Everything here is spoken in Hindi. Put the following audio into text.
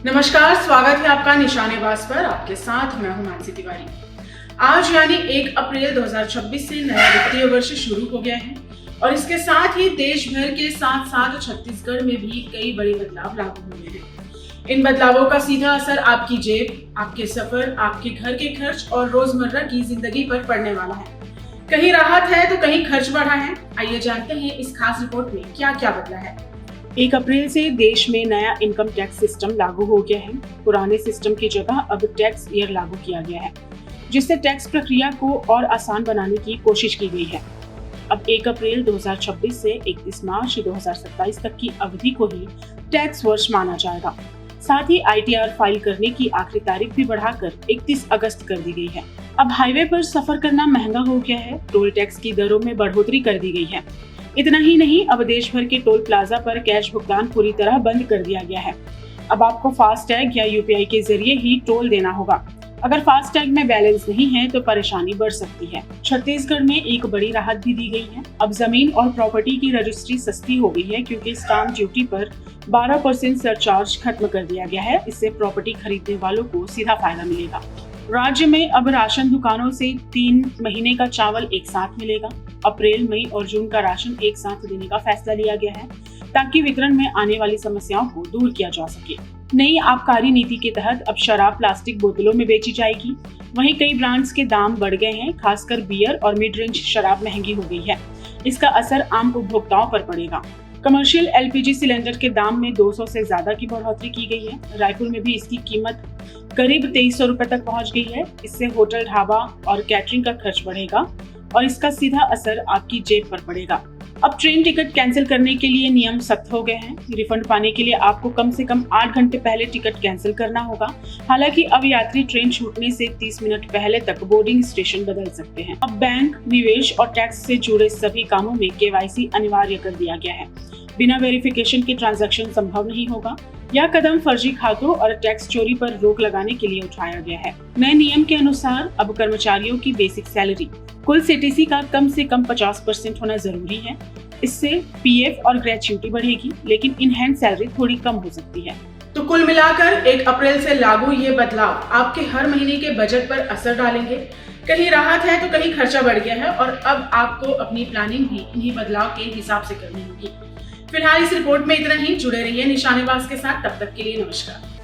नमस्कार, स्वागत है आपका निशानेबाज पर। आपके साथ मैं हूं मानसी तिवारी। आज यानी 1 अप्रैल 2026 से नया वित्तीय वर्ष शुरू हो गया है और इसके साथ ही देश भर के साथ साथ छत्तीसगढ़ में भी कई बड़े बदलाव लागू हुए हैं। इन बदलावों का सीधा असर आपकी जेब, आपके सफर, आपके घर के खर्च और रोजमर्रा की जिंदगी पर पड़ने वाला है। कहीं राहत है तो कहीं खर्च बढ़ा है। आइए जानते हैं इस खास रिपोर्ट में क्या क्या बदला है। 1 अप्रैल से देश में नया इनकम टैक्स सिस्टम लागू हो गया है। पुराने सिस्टम की जगह अब टैक्स ईयर लागू किया गया है, जिससे टैक्स प्रक्रिया को और आसान बनाने की कोशिश की गई है। अब 1 अप्रैल 2026 से 31 मार्च 2027 तक की अवधि को ही टैक्स वर्ष माना जाएगा। साथ ही ITR फाइल करने की आखिरी तारीख भी बढ़ाकर 31 अगस्त कर दी गई है। अब हाईवे पर सफर करना महंगा हो गया है। टोल टैक्स की दरों में बढ़ोतरी कर दी गई है। इतना ही नहीं, अब देश भर के टोल प्लाजा पर कैश भुगतान पूरी तरह बंद कर दिया गया है। अब आपको फास्टैग या UPI के जरिए ही टोल देना होगा। अगर फास्टैग में बैलेंस नहीं है तो परेशानी बढ़ सकती है। छत्तीसगढ़ में एक बड़ी राहत भी दी गई है। अब जमीन और प्रॉपर्टी की रजिस्ट्री सस्ती हो गई है, क्योंकि स्टाम्प ड्यूटी पर 12% सरचार्ज खत्म कर दिया गया है। इससे प्रॉपर्टी खरीदने वालों को सीधा फायदा मिलेगा। राज्य में अब राशन दुकानों से 3 महीने का चावल एक साथ मिलेगा। अप्रैल, मई और जून का राशन एक साथ देने का फैसला लिया गया है, ताकि वितरण में आने वाली समस्याओं को दूर किया जा सके। नई आबकारी नीति के तहत अब शराब प्लास्टिक बोतलों में बेची जाएगी। वहीं कई ब्रांड्स के दाम बढ़ गए हैं। खासकर बियर और मिड रेंज शराब महंगी हो गई है। इसका असर आम उपभोक्ताओं पर पड़ेगा। कमर्शियल LPG सिलेंडर के दाम में 200 से ज्यादा की बढ़ोतरी की गई है। रायपुर में भी इसकी कीमत करीब 2300 रुपए तक पहुंच गई है। इससे होटल, ढाबा और कैटरिंग का खर्च बढ़ेगा और इसका सीधा असर आपकी जेब पर पड़ेगा। अब ट्रेन टिकट कैंसिल करने के लिए नियम सख्त हो गए हैं। रिफंड पाने के लिए आपको कम से कम 8 घंटे पहले टिकट कैंसिल करना होगा। हालांकि अब यात्री ट्रेन छूटने से 30 मिनट पहले तक बोर्डिंग स्टेशन बदल सकते हैं। अब बैंक, निवेश और टैक्स से जुड़े सभी कामों में KYC अनिवार्य कर दिया गया है। बिना वेरिफिकेशन के ट्रांजैक्शन संभव नहीं होगा। यह कदम फर्जी खातों और टैक्स चोरी पर रोक लगाने के लिए उठाया गया है। नए नियम के अनुसार अब कर्मचारियों की बेसिक सैलरी कुल CTC का कम से कम 50% होना जरूरी है। इससे PF और ग्रेच्युटी बढ़ेगी, लेकिन इन हैंड सैलरी थोड़ी कम हो सकती है। तो कुल मिलाकर 1 अप्रैल से लागू ये बदलाव आपके हर महीने के बजट पर असर डालेंगे। कहीं राहत है तो कहीं खर्चा बढ़ गया है और अब आपको अपनी प्लानिंग भी इन्हीं बदलाव के हिसाब से करनी होगी। फिलहाल इस रिपोर्ट में इतना ही। जुड़े रहिए निशानेबाज के साथ। तब तक के लिए नमस्कार।